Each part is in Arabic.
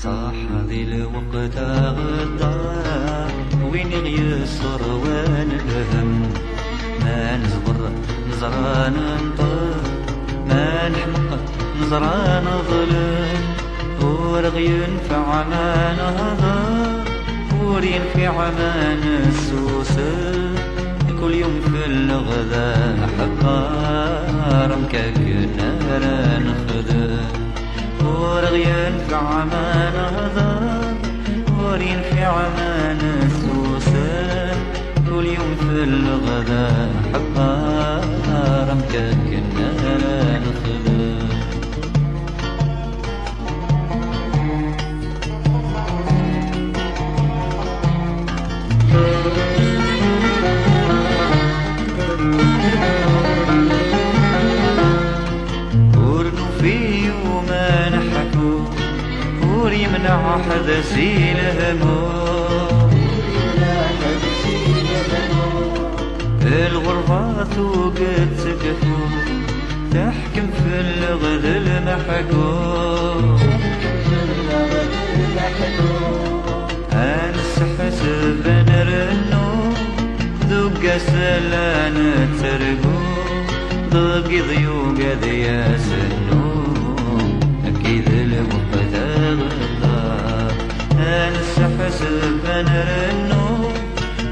صح ذي الوقت غدا وين يسر وين الهم ما نصبر نزران نطر ما نحمق نزران ظلم ورغي ينفع ما نهضر ور ينفع ما نسوس كل يوم في الغذاء حقار مكاكنا نخدم ورغ ينفع ما نهضر ور ينفع ما نسوسن كل يوم في الغداء حقار مكاكنا نخدم يمنع حد سيل هموم الغربة توقد سقفو تحكم في الغد المحكوم انسحسب نرنو ذوق سلان ترقو ضقي ضيوق ذي سنو اكيد الوقت انسحسب نرنو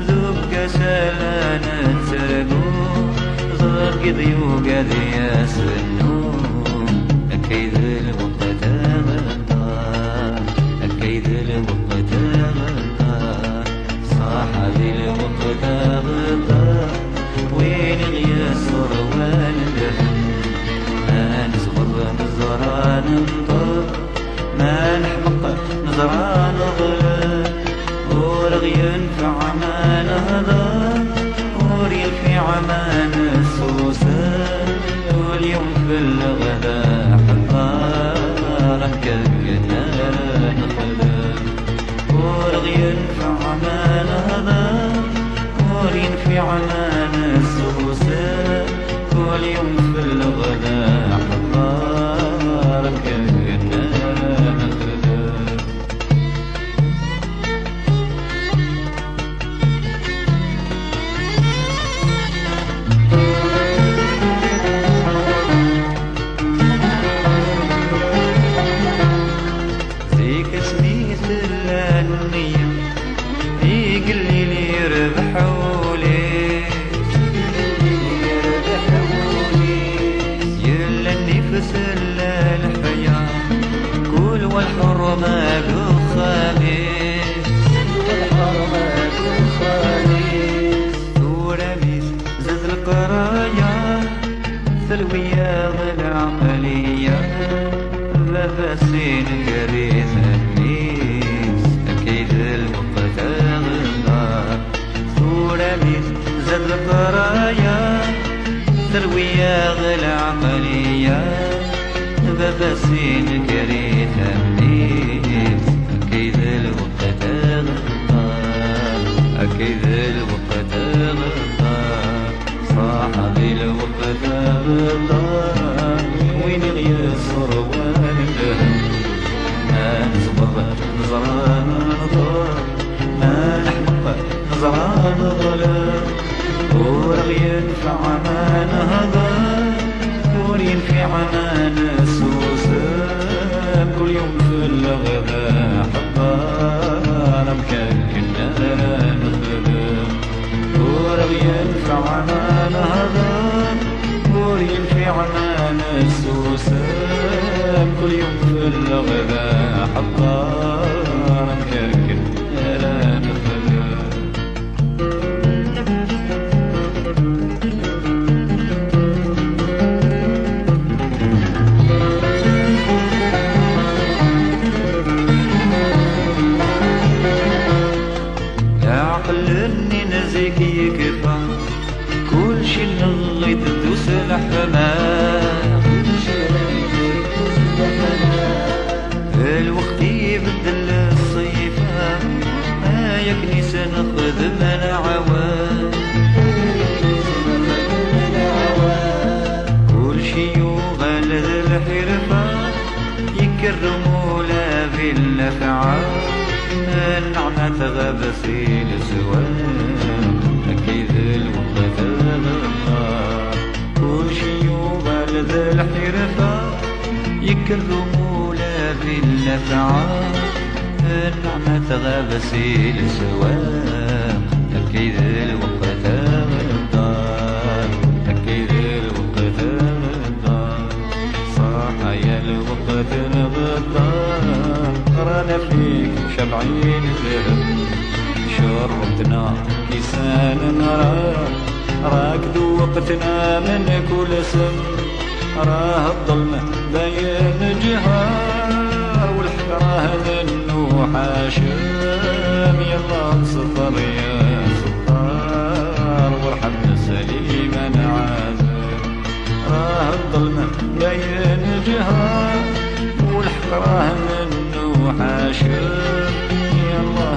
ذوق سلان ترقو ضقي ضيوق ذي سنو اكيد الوقت غدار اكيد الوقت غدار صح ذي الوقت غدار وين يسر وين الهم ما نصبر نزران نطر ما نحمق نزران ظلم ورغ ينفع ما نهضر ور ينفع ما نسوسن واليوم في الغداء حقار مكاكنا نخدم ورغ ينفع ما نهضر ور ينفع ما نسوسن واليوم في الغداء حقار مكاكنا سلوية العقلية بسين قريث النيس أكيد الوقت غدار صورة ميس زاد القرايا سلوية العقلية بسين قريث النيس أكيد الوقت غدار أكيد الوقت غدار صح ذي الوقت غدار وين يسر وين الهم ما نصبر نزران نطر ما نحمق نزران ظلم ورغ ينفع ما نهضر ور ينفع ما نسوسن كل يوم في الغداء حقار مكاكنا نخدم ورغ ينفع ما نهضر ور ينفع ما نسوسن كل يوم في الغداء حقار مكاكنا نخدم عقلني نزيك يكفى كل شي نغيت تدوس الحمام الوقت يبدل الصيفة ما يكنيس نخدم العوام كل شي يغال الحرفة يكرموا لا في في الأفعال النعمة غبسي لسواه أكيد الوقت غدار كل شي يوبال ذا الحرفة يكرموا لا في الأفعال النعمة غبسي لسواه أكيد الوقت غدار أكيد الوقت غدار صح يا الوقت غدار رانا فيك شبعين ذهب شربتنا كيسان راك ذوقتنا من كل سم راه الظلمة باين جهار والحراه منو حاشم يلا صفر يا صفار وارحمنا سليما عازم راه الظلمة باين جهار والحراه منو حاشم يلا